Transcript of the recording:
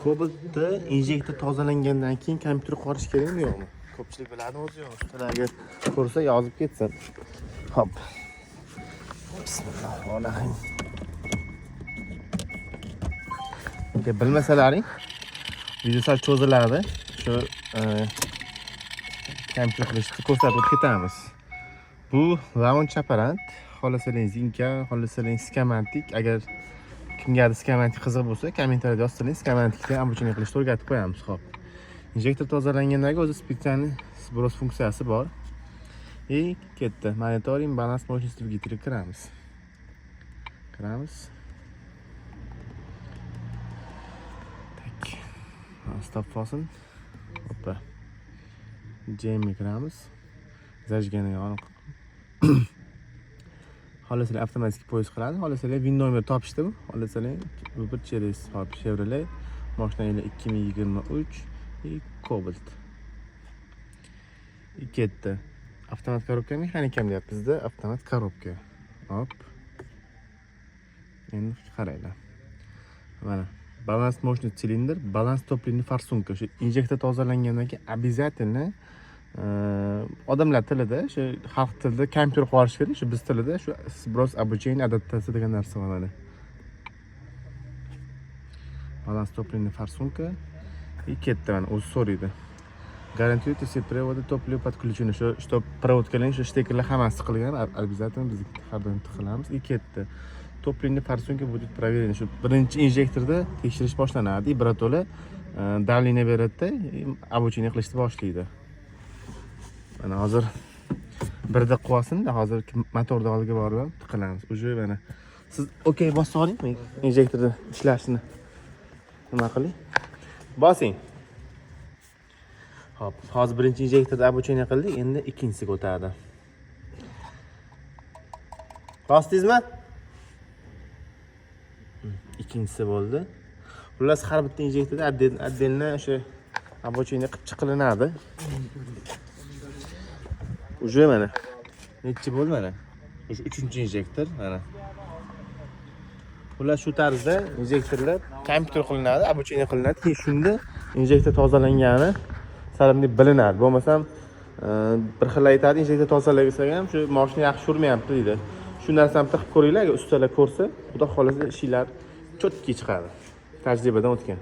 Cobalt'da injektor tozalangandan keyin kompyuter qorish kerakmi yo'qmi? Ko'pchilik biladi o'zi yo'q. Ularga ko'rsa yozib ketsin. Hop. Bismillahirrohmanirrohim. Bilmasalaring video sal cho'ziladi. Shu kompyuter qilishni ko'rsatib ketamiz. Bu launch apparat, xohlasangiz zinka, xohlasangiz skamantik. Agar kimgadir skamantik qiziq bo'lsa, kommentariyada yozsangiz, skamantikni обучение qilishni o'rgatib qo'yamiz. Xo'p. Injektor tozalangandan o'zi spetsialniy sbros funksiyasi bor. Ketdi. Monitoring, balans mощности dvigателя kiramiz. Tak. Stop fasten. Hoppa. Jam'i kiramiz. Zajgani yoniq. Xohlasangiz avtomatik poyez qiladi. Xohlasangiz win nomer topishdi bu. Xohlasangiz bir через hop Chevrolet mashina yili 2023 Cobalt. Ketdi. Avtomat korobka mexanikam deyapti bizda. Avtomat korobka. Hop. Endi qaranglar. Mana balans мощность silindr, balans topливный форсунка. Shu injektor tozalangandan keyin обязательно odamlar tilida, shu xalq tilida kompyuter qorish kerak, shu biz tilida shu sbros обучение adaptatsiya degan narsa bor mana. Balans topливный форсунка ketdi mana o'zi so'raydi. Гарантирует все приводы топлива подключены. Что проводkaning shu shteklar hammasi qilgan, обязательно biz har doim qilamiz. Ketdi. Topливный форсунка будет проверен. Shu birinchi injektorda tekshirish boshlanadi. Birato'la давление beradi-da, обучение qilishni boshlaydi. Mana hozir birda qo'yasin-da, hozir motorni oldiga borib tiqilamiz. Uje mana siz okey bosib oling, men injektorda ishlashini nima qiling. Bosing. Hop, hozir birinchi injektorda обучение qildik, endi ikkinchisiga o'tadi. Rostizmi? Ikkinchisi bo'ldi. Xullas har bitta injektorda отдельно o'sha обучение qilib chiqilinadi. Uje mana. Nechi bo'ldi mana? O'sha 3-injektor mana. Xullas shu tarzda injektorlar kompyuter qilinadi, обучение qilinadi. Keyin shunda injektor tozalangani salimli bilinadi. Bo'lmasam bir xil aytadi, injektor tozalasak ham shu mashina yaxshi yurmayapti deydi. Shu narsani qilib ko'ringlar, agar ustalar ko'rsa, xudo xolasa ishlar cho'tki chiqadi. Tajribadan o'tgan.